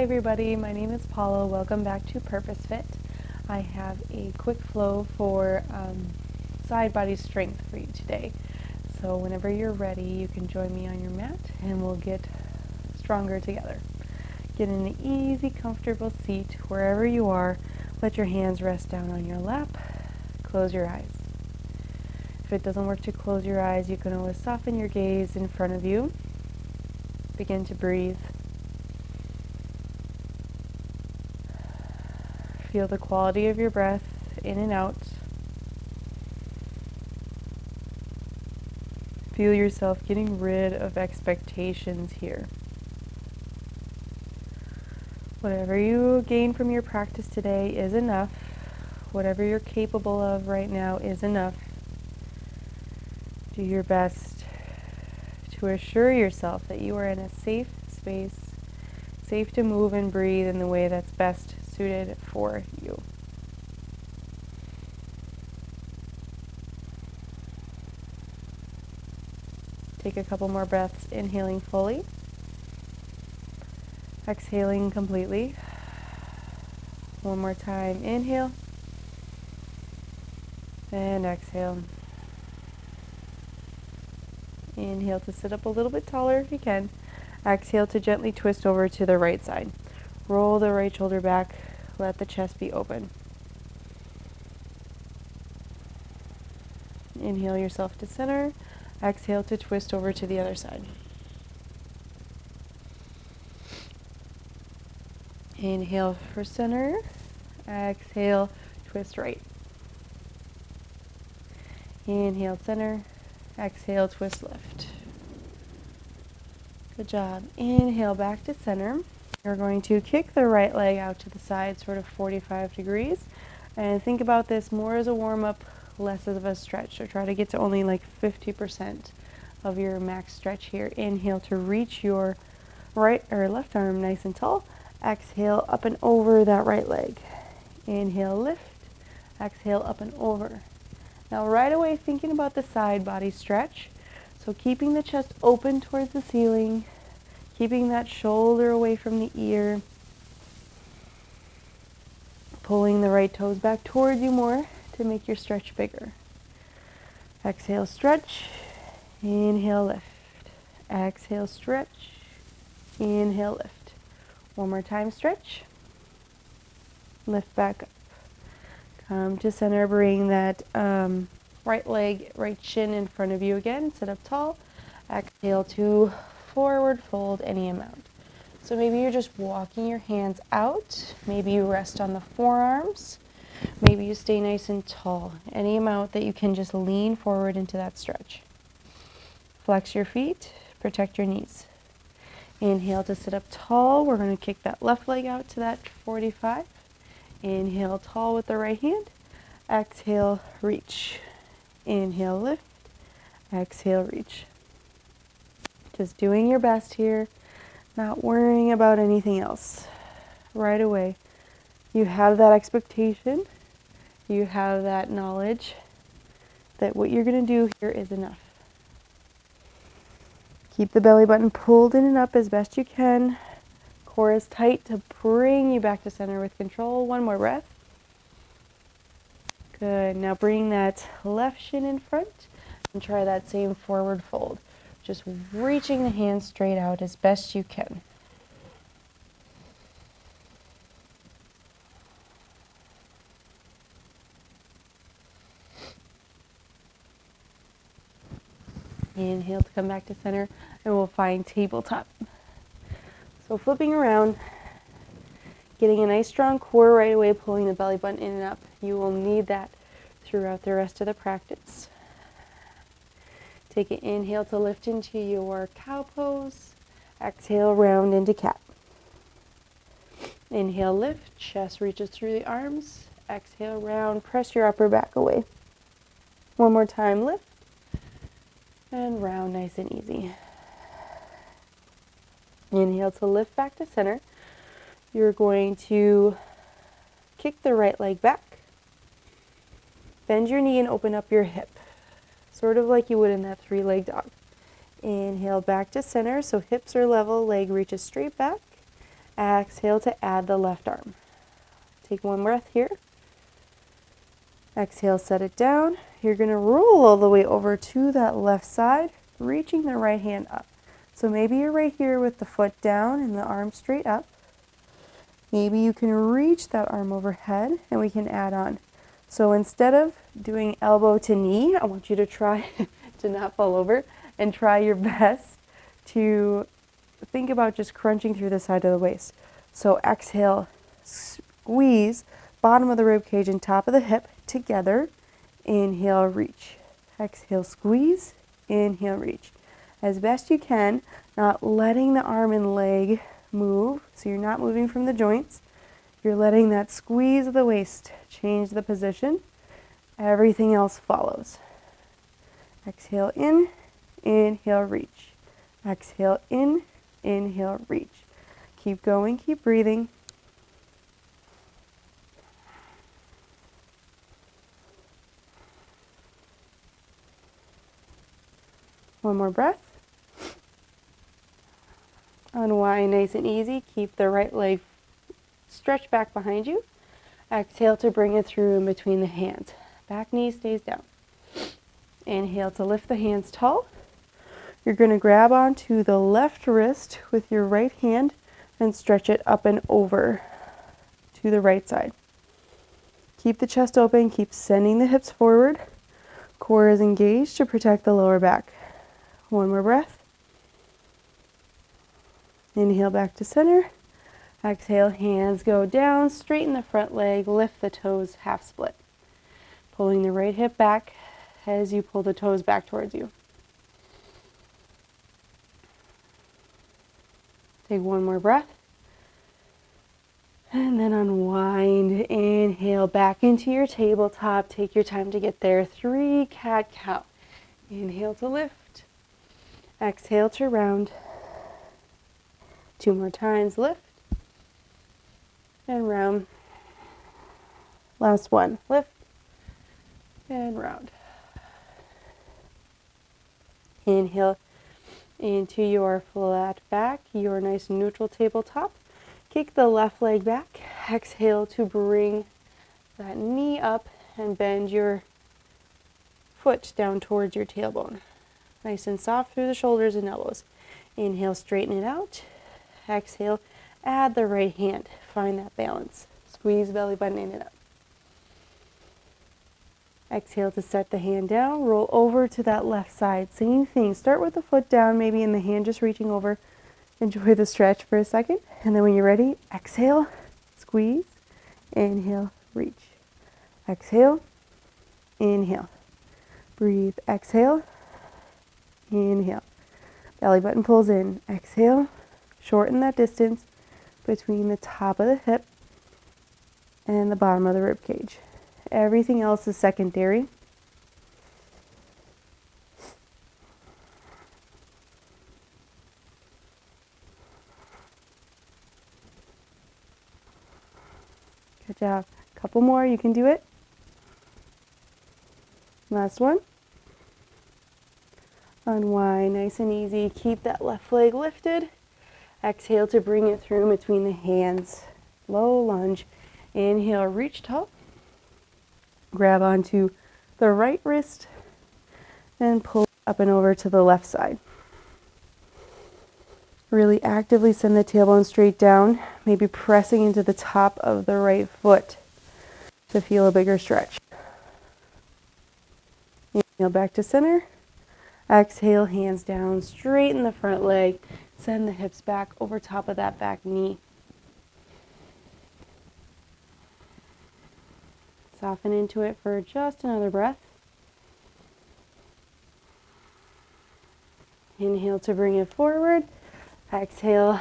everybody, my name is Paula. Welcome back to Purpose Fit. I have a quick flow for side body strength for you today. So whenever you're ready, you can join me on your mat and we'll get stronger together. Get in an easy, comfortable seat wherever you are. Let your hands rest down on your lap. Close your eyes. If it doesn't work to close your eyes, you can always soften your gaze in front of you. Begin to breathe. Feel the quality of your breath in and out. Feel yourself getting rid of expectations here. Whatever you gain from your practice today is enough. Whatever you're capable of right now is enough. Do your best to assure yourself that you are in a safe space, safe to move and breathe in the way that's best suited for you. Take a couple more breaths, inhaling fully, exhaling completely. One more time, inhale, and exhale. Inhale to sit up a little bit taller if you can. Exhale to gently twist over to the right side. Roll the right shoulder back. Let the chest be open. Inhale yourself to center. Exhale to twist over to the other side. Inhale for center. Exhale, twist right. Inhale, center. Exhale, twist left. Good job. Inhale back to center. You're going to kick the right leg out to the side, sort of 45 degrees. And think about this more as a warm-up, less of a stretch. So try to get to only like 50% of your max stretch here. Inhale to reach your right or left arm nice and tall. Exhale up and over that right leg. Inhale, lift. Exhale up and over. Now right away thinking about the side body stretch. So keeping the chest open towards the ceiling, keeping that shoulder away from the ear, pulling the right toes back towards you more to make your stretch bigger. Exhale, stretch. Inhale, lift. Exhale, stretch. Inhale, lift. One more time, stretch. Lift back up. Come to center, bring that right leg, right shin in front of you again. Sit up tall. Exhale to forward fold any amount. So maybe you're just walking your hands out. Maybe you rest on the forearms. Maybe you stay nice and tall. Any amount that you can just lean forward into that stretch. Flex your feet. Protect your knees. Inhale to sit up tall. We're going to kick that left leg out to that 45. Inhale tall with the right hand. Exhale, reach. Inhale, lift. Exhale, reach. Just doing your best here, not worrying about anything else. Right away, you have that expectation, you have that knowledge that what you're going to do here is enough. Keep the belly button pulled in and up as best you can. Core is tight to bring you back to center with control. One more breath. Good. Now bring that left shin in front and try that same forward fold. Just reaching the hands straight out as best you can. Inhale to come back to center and we'll find tabletop. So flipping around, getting a nice strong core right away, pulling the belly button in and up. You will need that throughout the rest of the practice. Take an inhale to lift into your cow pose. Exhale, round into cat. Inhale, lift, chest reaches through the arms. Exhale, round, press your upper back away. One more time, lift. And round, nice and easy. Inhale to lift back to center. You're going to kick the right leg back. Bend your knee and open up your hip. Sort of like you would in that three-legged dog. Inhale back to center, so hips are level, leg reaches straight back. Exhale to add the left arm. Take one breath here. Exhale, set it down. You're going to roll all the way over to that left side, reaching the right hand up. So maybe you're right here with the foot down and the arm straight up. Maybe you can reach that arm overhead and we can add on. So instead of doing elbow to knee, I want you to try to not fall over and try your best to think about just crunching through the side of the waist. So exhale, squeeze, bottom of the rib cage and top of the hip together. Inhale, reach. Exhale, squeeze. Inhale, reach. As best you can, not letting the arm and leg move, so you're not moving from the joints. You're letting that squeeze of the waist change the position. Everything else follows. Exhale in, inhale, reach. Exhale in, inhale, reach. Keep going, keep breathing. One more breath. Unwind nice and easy. Keep the right leg stretched back behind you. Exhale to bring it through in between the hands. Back knee stays down. Inhale to lift the hands tall. You're going to grab onto the left wrist with your right hand and stretch it up and over to the right side. Keep the chest open. Keep sending the hips forward. Core is engaged to protect the lower back. One more breath. Inhale back to center. Exhale, hands go down, straighten the front leg, lift the toes, half split. Pulling the right hip back as you pull the toes back towards you. Take one more breath. And then unwind. Inhale back into your tabletop. Take your time to get there. 3 cat-cow. Inhale to lift. Exhale to round. 2 more times, lift and round. Last one, lift and round. Inhale into your flat back, your nice neutral tabletop. Kick the left leg back. Exhale to bring that knee up and bend your foot down towards your tailbone. Nice and soft through the shoulders and elbows. Inhale, straighten it out. Exhale, add the right hand. Find that balance. Squeeze belly button in and up. Exhale to set the hand down. Roll over to that left side. Same thing. Start with the foot down, maybe, and the hand just reaching over. Enjoy the stretch for a second. And then when you're ready, exhale, squeeze, inhale, reach. Exhale, inhale. Breathe. Exhale, inhale. Belly button pulls in. Exhale. Shorten that distance between the top of the hip and the bottom of the rib cage. Everything else is secondary. Good job. A couple more, you can do it. Last one. Unwind, nice and easy. Keep that left leg lifted. Exhale to bring it through between the hands. Low lunge. Inhale, reach tall. Grab onto the right wrist and pull up and over to the left side. Really actively send the tailbone straight down, maybe pressing into the top of the right foot to feel a bigger stretch. Inhale back to center. Exhale, hands down, straighten the front leg. Send the hips back over top of that back knee. Soften into it for just another breath. Inhale to bring it forward. Exhale,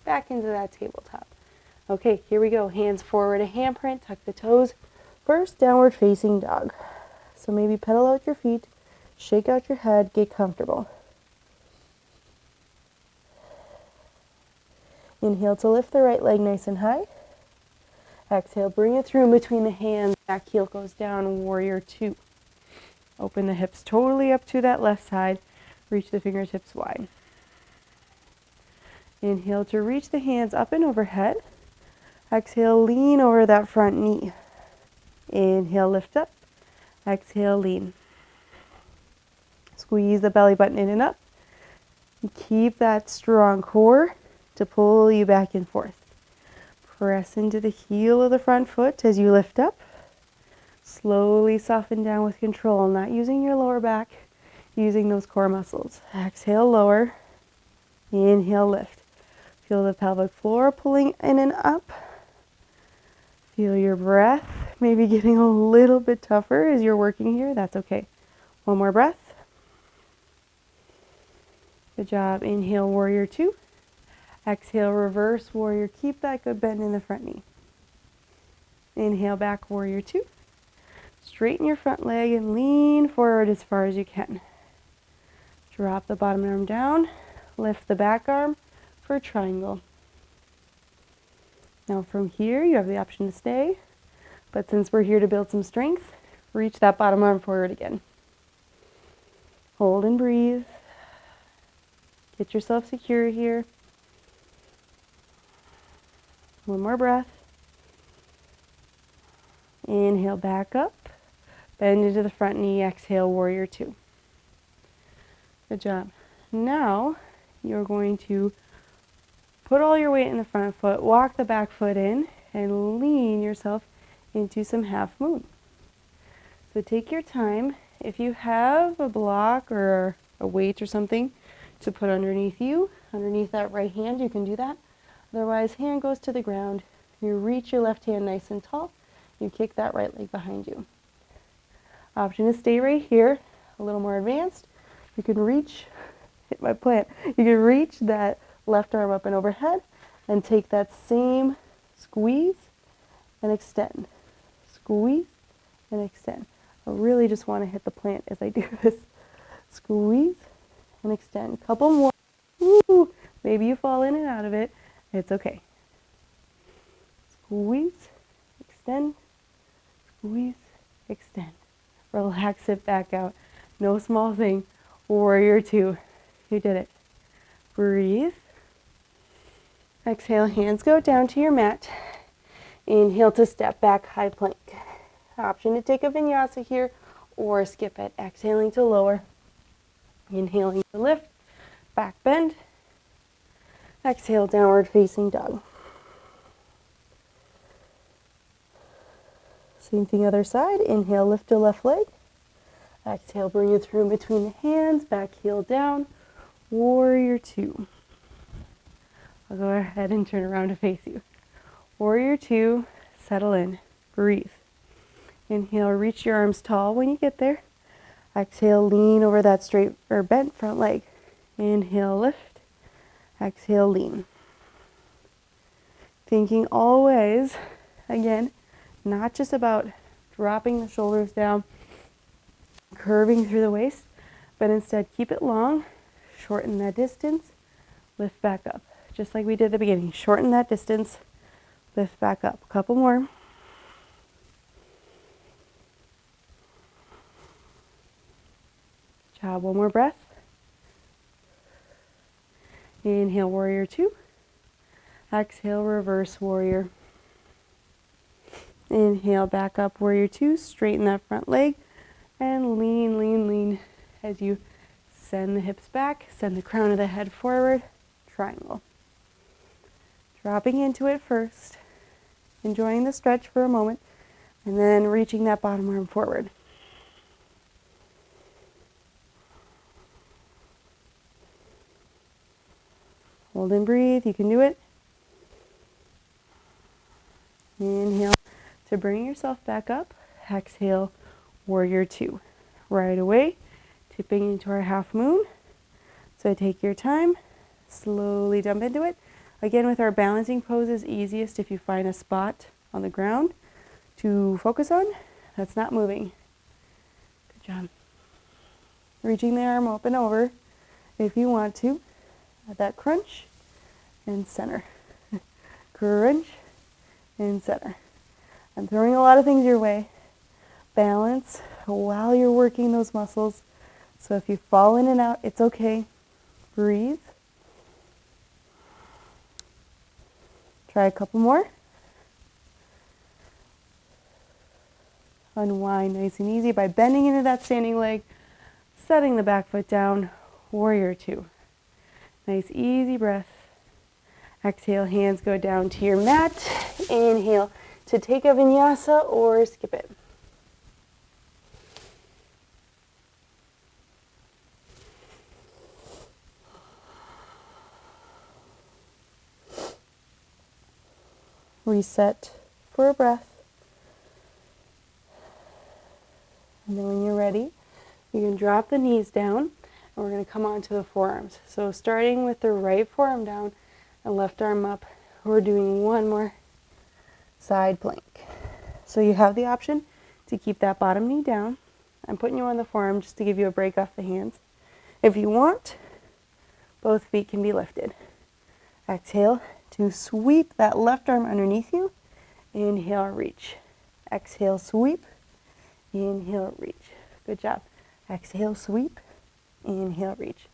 back into that tabletop. Okay, here we go. Hands forward, a handprint, tuck the toes. First, downward facing dog. So maybe pedal out your feet, shake out your head, get comfortable. Inhale to lift the right leg nice and high. Exhale, bring it through in between the hands. Back heel goes down, warrior 2. Open the hips totally up to that left side. Reach the fingertips wide. Inhale to reach the hands up and overhead. Exhale, lean over that front knee. Inhale, lift up. Exhale, lean. Squeeze the belly button in and up. Keep that strong core to pull you back and forth. Press into the heel of the front foot as you lift up. Slowly soften down with control, not using your lower back, using those core muscles. Exhale, lower. Inhale, lift. Feel the pelvic floor pulling in and up. Feel your breath maybe getting a little bit tougher as you're working here. That's okay. One more breath. Good job. Inhale, warrior two. Exhale, reverse warrior. Keep that good bend in the front knee. Inhale, back warrior two. Straighten your front leg and lean forward as far as you can. Drop the bottom arm down. Lift the back arm for a triangle. Now from here, you have the option to stay, but since we're here to build some strength, reach that bottom arm forward again. Hold and breathe. Get yourself secure here. One more breath. Inhale, back up. Bend into the front knee. Exhale, warrior two. Good job. Now, you're going to put all your weight in the front foot, walk the back foot in, and lean yourself into some half moon. So take your time. If you have a block or a weight or something to put underneath you, underneath that right hand, you can do that. Otherwise, hand goes to the ground. You reach your left hand nice and tall. You kick that right leg behind you. Option is stay right here, a little more advanced. You can reach, hit my plant, you can reach that left arm up and overhead and take that same squeeze and extend. Squeeze and extend. I really just want to hit the plant as I do this. Squeeze and extend. Couple more. Woo! Maybe you fall in and out of it. It's okay. Squeeze, extend, squeeze, extend. Relax it back out. No small thing. Warrior two. You did it. Breathe. Exhale, hands go down to your mat. Inhale to step back, high plank. Option to take a vinyasa here or skip it. Exhaling to lower. Inhaling to lift. Back bend. Exhale, downward facing dog. Same thing other side. Inhale, lift the left leg. Exhale, bring it through between the hands, back heel down. Warrior two. I'll go ahead and turn around to face you. Warrior two, settle in, breathe. Inhale, reach your arms tall when you get there. Exhale, lean over that straight or bent front leg. Inhale, lift. Exhale, lean. Thinking always, again, not just about dropping the shoulders down, curving through the waist, but instead keep it long, shorten that distance, lift back up. Just like we did at the beginning, shorten that distance, lift back up. A couple more. Good job, one more breath. Inhale, warrior two. Exhale, reverse warrior. Inhale, back up, warrior two. Straighten that front leg and lean, lean, lean as you send the hips back, send the crown of the head forward, triangle. Dropping into it first, enjoying the stretch for a moment, and then reaching that bottom arm forward. Hold and breathe, you can do it. Inhale to bring yourself back up. Exhale, warrior two. Right away, tipping into our half moon. So take your time, slowly jump into it. Again, with our balancing poses, easiest if you find a spot on the ground to focus on that's not moving. Good job. Reaching the arm up and over if you want to. At that crunch and center. Crunch and center. I'm throwing a lot of things your way. Balance while you're working those muscles. So if you fall in and out, it's okay. Breathe. Try a couple more. Unwind nice and easy by bending into that standing leg, setting the back foot down, warrior two. Nice easy breath. Exhale, hands go down to your mat. Inhale to take a vinyasa or skip it. Reset for a breath. And then when you're ready, you can drop the knees down and we're going to come onto the forearms. So starting with the right forearm down and left arm up, we're doing one more side plank. So you have the option to keep that bottom knee down. I'm putting you on the forearm just to give you a break off the hands. If you want, both feet can be lifted. Exhale to sweep that left arm underneath you. Inhale, reach. Exhale, sweep. Inhale, reach. Good job. Exhale, sweep. Inhale, reach.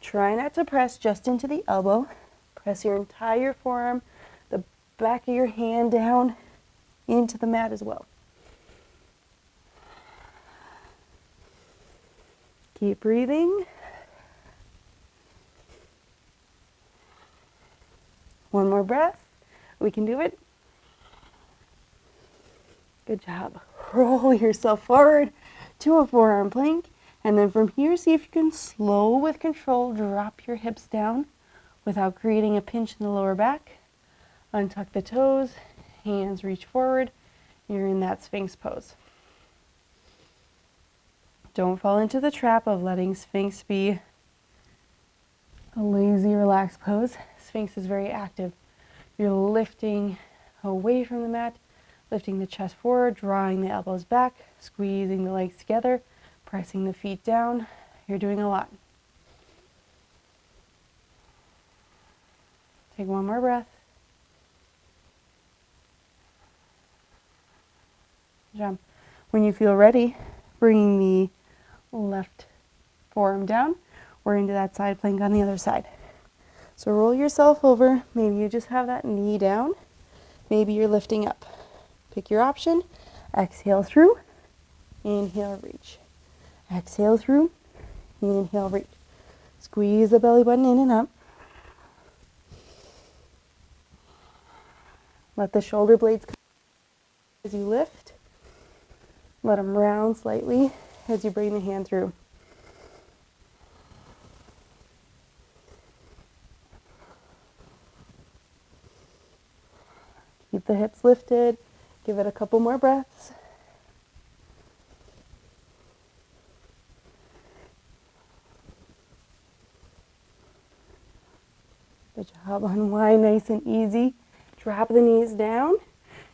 Try not to press just into the elbow. Press your entire forearm, the back of your hand down into the mat as well. Keep breathing. One more breath. We can do it. Good job. Roll yourself forward to a forearm plank. And then from here, see if you can slow with control, drop your hips down without creating a pinch in the lower back. Untuck the toes, hands reach forward. You're in that Sphinx pose. Don't fall into the trap of letting Sphinx be a lazy, relaxed pose. Sphinx is very active. You're lifting away from the mat, lifting the chest forward, drawing the elbows back, squeezing the legs together, pressing the feet down. You're doing a lot. Take one more breath. Jump. When you feel ready, bringing the left forearm down, we're into that side plank on the other side. So roll yourself over. Maybe you just have that knee down. Maybe you're lifting up. Pick your option. Exhale through. Inhale, reach. Exhale through. Inhale, reach. Squeeze the belly button in and up. Let the shoulder blades come as you lift. Let them round slightly as you bring the hand through. Keep the hips lifted. Give it a couple more breaths. Good job. Unwind nice and easy. Drop the knees down.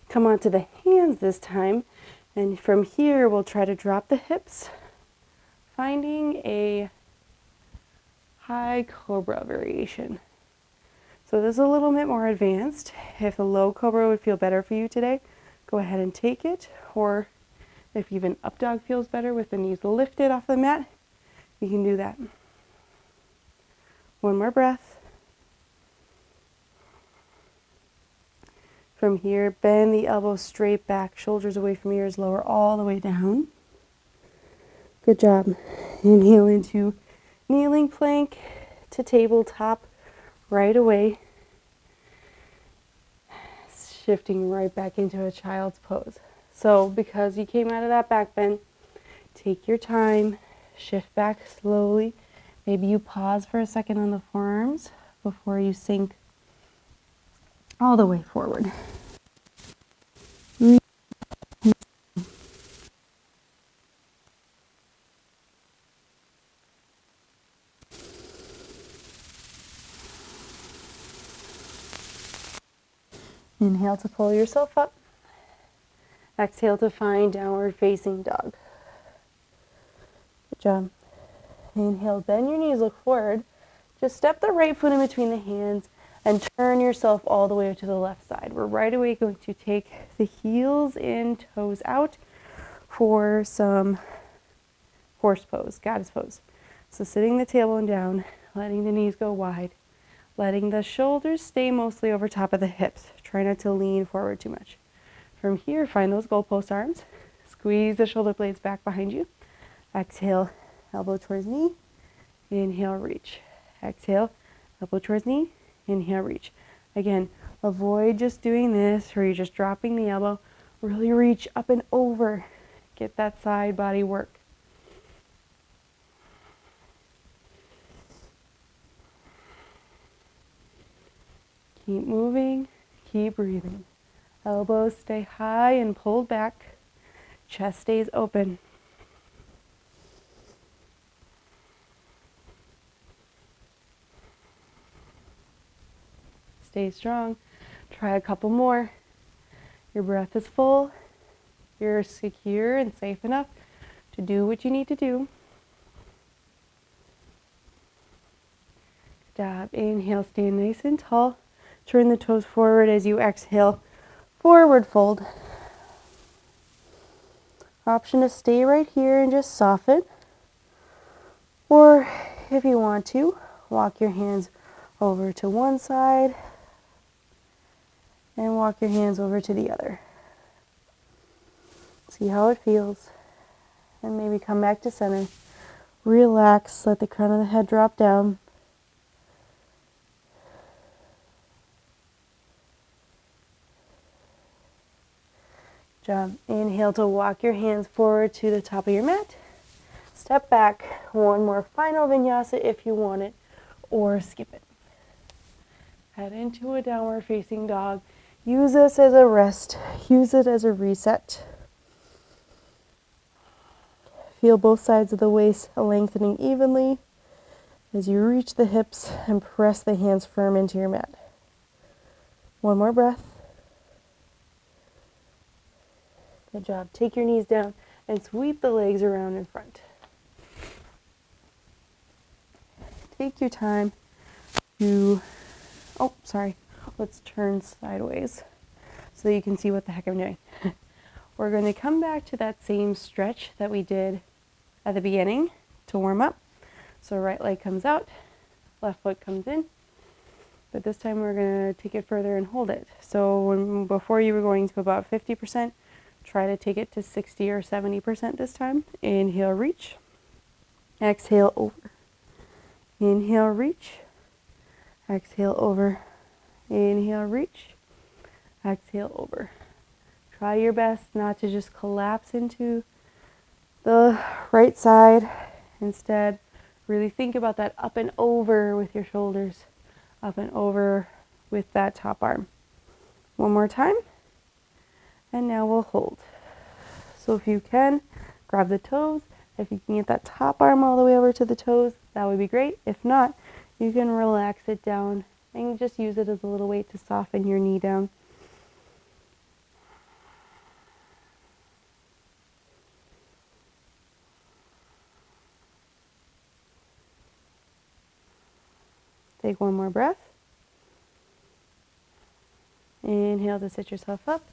Come onto the hands this time. And from here, we'll try to drop the hips, finding a high cobra variation. So this is a little bit more advanced. If the low cobra would feel better for you today, go ahead and take it. Or if even up dog feels better with the knees lifted off the mat, you can do that. One more breath. From here, bend the elbows straight back, shoulders away from ears, lower all the way down. Good job. Inhale into kneeling plank to tabletop right away. Shifting right back into a child's pose. So because you came out of that back bend, take your time, shift back slowly. Maybe you pause for a second on the forearms before you sink all the way forward. Inhale to pull yourself up. Exhale to find downward facing dog. Good job. Inhale, bend your knees, look forward. Just step the right foot in between the hands and turn yourself all the way to the left side. We're right away going to take the heels in, toes out for some horse pose, goddess pose. So sitting the tailbone down, letting the knees go wide, letting the shoulders stay mostly over top of the hips. Try Try not to lean forward too much. From here, find those goalpost arms. Squeeze the shoulder blades back behind you. Exhale, elbow towards knee. Inhale, reach. Exhale, elbow towards knee. Inhale, reach. Again, avoid just doing this where you're just dropping the elbow. Really reach up and over. Get that side body work. Keep moving, keep breathing. Elbows stay high and pulled back. Chest stays open. Stay strong. Try a couple more. Your breath is full. You're secure and safe enough to do what you need to do. Good job. Inhale, stand nice and tall. Turn the toes forward as you exhale. Forward fold. Option to stay right here and just soften. Or if you want to, walk your hands over to one side and walk your hands over to the other. See how it feels. And maybe come back to center. Relax, let the crown of the head drop down. Good job. Inhale to walk your hands forward to the top of your mat. Step back. One more final vinyasa if you want it, or skip it. Head into a downward facing dog. Use this as a rest. Use it as a reset. Feel both sides of the waist lengthening evenly as you reach the hips and press the hands firm into your mat. One more breath. Good job. Take your knees down and sweep the legs around in front. Take your time to, let's turn sideways so you can see what the heck I'm doing. We're going to come back to that same stretch that we did at the beginning to warm up. So right leg comes out, left foot comes in, but this time we're going to take it further and hold it. So before you were going to about 50%, try to take it to 60 or 70% this time. Inhale, reach. Exhale, over. Inhale, reach. Exhale, over. Inhale, reach. Exhale, over. Try your best not to just collapse into the right side. Instead, really think about that up and over with your shoulders. Up and over with that top arm. One more time. And now we'll hold. So if you can, grab the toes. If you can get that top arm all the way over to the toes, that would be great. If not, you can relax it down and just use it as a little weight to soften your knee down. Take one more breath. Inhale to sit yourself up.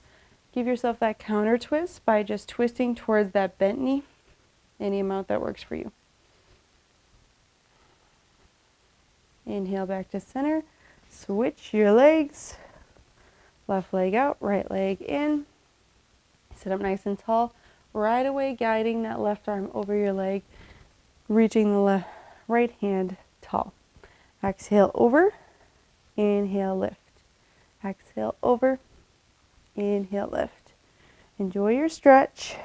Give yourself that counter twist by just twisting towards that bent knee, any amount that works for you. Inhale back to center. Switch your legs. Left leg out, right leg in. Sit up nice and tall. Right away guiding that left arm over your leg, reaching the right hand tall. Exhale over. Inhale, lift. Exhale over. Inhale, lift. Enjoy your stretch,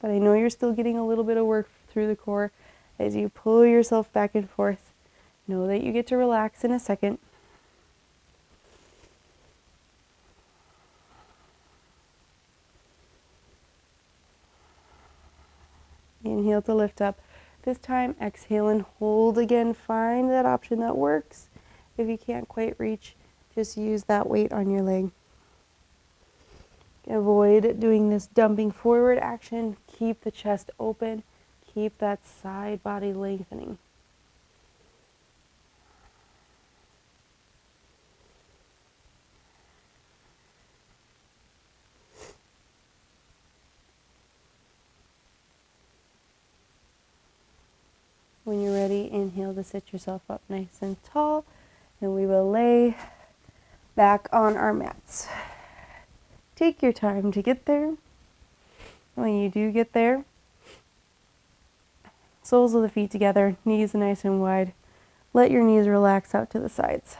but I know you're still getting a little bit of work through the core as you pull yourself back and forth. Know that you get to relax in a second. Inhale to lift up. This time, exhale and hold again. Find that option that works. If you can't quite reach, just use that weight on your leg. Avoid doing this dumping forward action. Keep the chest open. Keep that side body lengthening. When you're ready, inhale to sit yourself up nice and tall. And we will lay back on our mats. Take your time to get there. When you do get there, soles of the feet together, knees nice and wide. Let your knees relax out to the sides.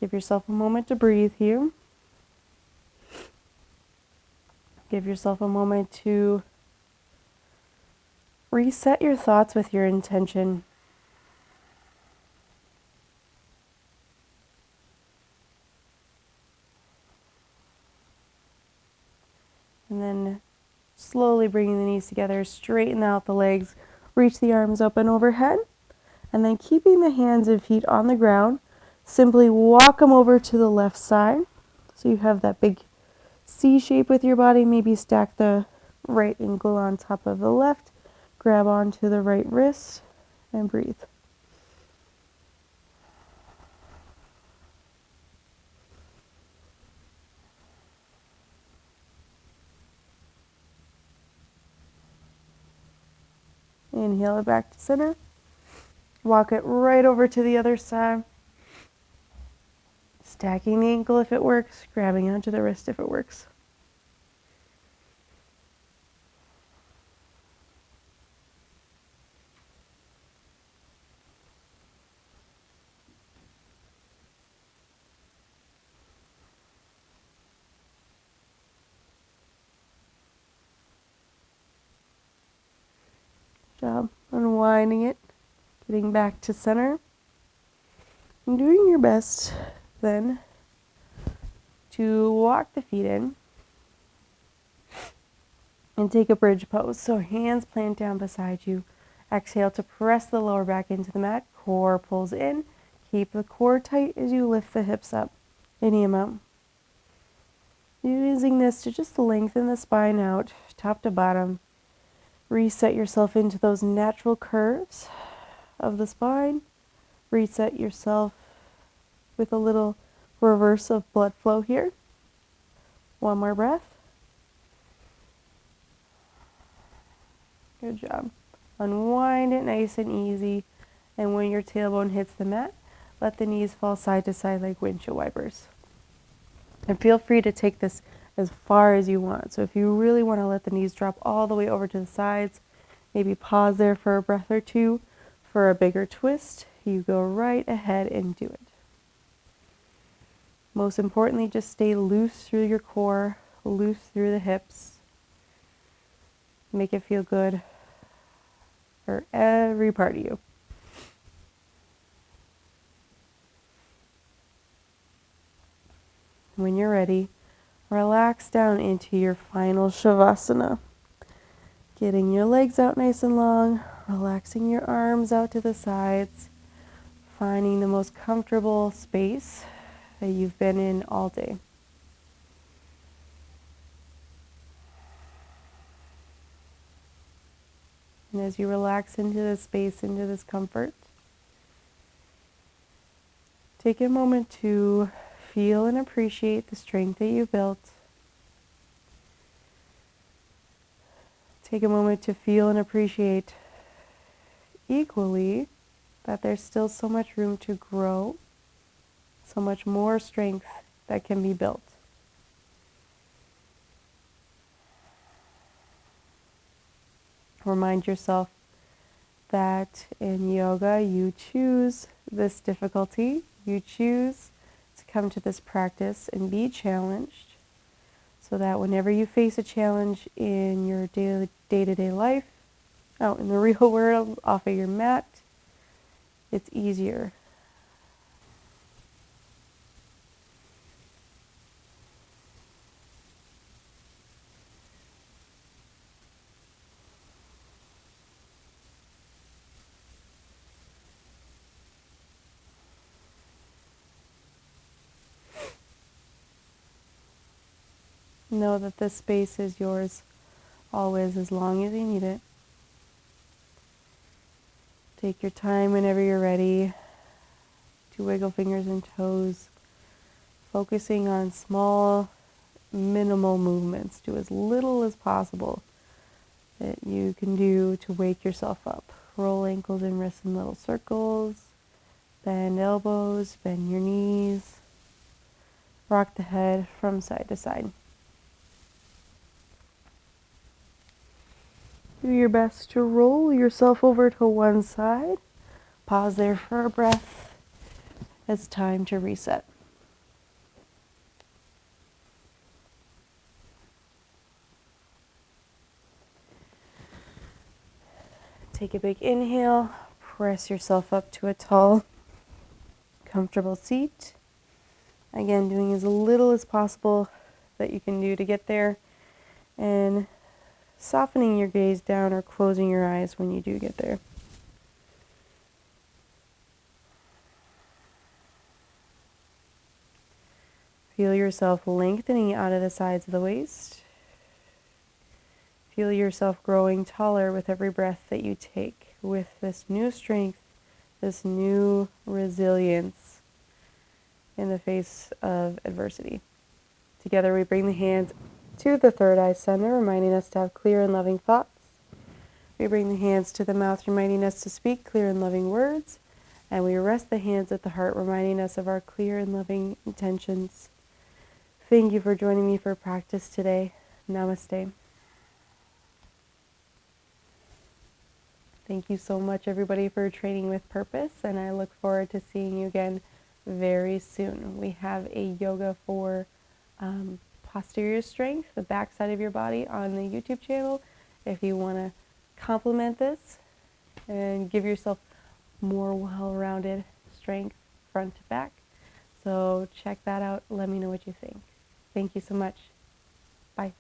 Give yourself a moment to breathe here. Give yourself a moment to reset your thoughts with your intention. And then slowly bringing the knees together, straighten out the legs, reach the arms open overhead, and then keeping the hands and feet on the ground, simply walk them over to the left side. So you have that big C shape with your body. Maybe stack the right ankle on top of the left, grab onto the right wrist, and breathe. Inhale it back to center. Walk it right over to the other side. Stacking the ankle if it works, grabbing onto the wrist if it works. Good job. Unwinding it, getting back to center. And doing your best then to walk the feet in and take a bridge pose. So hands plant down beside you. Exhale to press the lower back into the mat. Core pulls in. Keep the core tight as you lift the hips up any amount. Using this to just lengthen the spine out, top to bottom. Reset yourself into those natural curves of the spine. Reset yourself with a little reverse of blood flow here. One more breath. Good job. Unwind it nice and easy. And when your tailbone hits the mat, let the knees fall side to side like windshield wipers. And feel free to take this as far as you want. So if you really want to let the knees drop all the way over to the sides, maybe pause there for a breath or two. For a bigger twist, you go right ahead and do it. Most importantly, just stay loose through your core, loose through the hips. Make it feel good for every part of you. When you're ready, relax down into your final Shavasana. Getting your legs out nice and long, relaxing your arms out to the sides, finding the most comfortable space that you've been in all day. And as you relax into this space, into this comfort, take a moment to feel and appreciate the strength that you've built. Take a moment to feel and appreciate equally that there's still so much room to grow, so much more strength that can be built. Remind yourself that in yoga you choose this difficulty, you choose to come to this practice and be challenged, so that whenever you face a challenge in your day-to-day life, out in the real world, off of your mat, it's easier. Know that this space is yours always, as long as you need it. Take your time whenever you're ready to wiggle fingers and toes, focusing on small, minimal movements. Do as little as possible that you can do to wake yourself up. Roll ankles and wrists in little circles, Bend elbows, bend your knees. Rock the head from side to side. Do your best to roll yourself over to one side. Pause there for a breath. It's time to reset. Take a big inhale. Press yourself up to a tall, comfortable seat. Again, doing as little as possible that you can do to get there, and softening your gaze down or closing your eyes when you do get there. Feel yourself lengthening out of the sides of the waist. Feel yourself growing taller with every breath that you take, with this new strength, this new resilience in the face of adversity. Together we bring the hands to the third eye center, reminding us to have clear and loving thoughts. We bring the hands to the mouth, reminding us to speak clear and loving words. And we rest the hands at the heart, reminding us of our clear and loving intentions. Thank you for joining me for practice today. Namaste. Thank you so much, everybody, for training with purpose, and I look forward to seeing you again very soon. We have a yoga for posterior strength, the back side of your body, on the YouTube channel. If you want to complement this and give yourself more well-rounded strength front to back. So check that out. Let me know what you think. Thank you so much. Bye.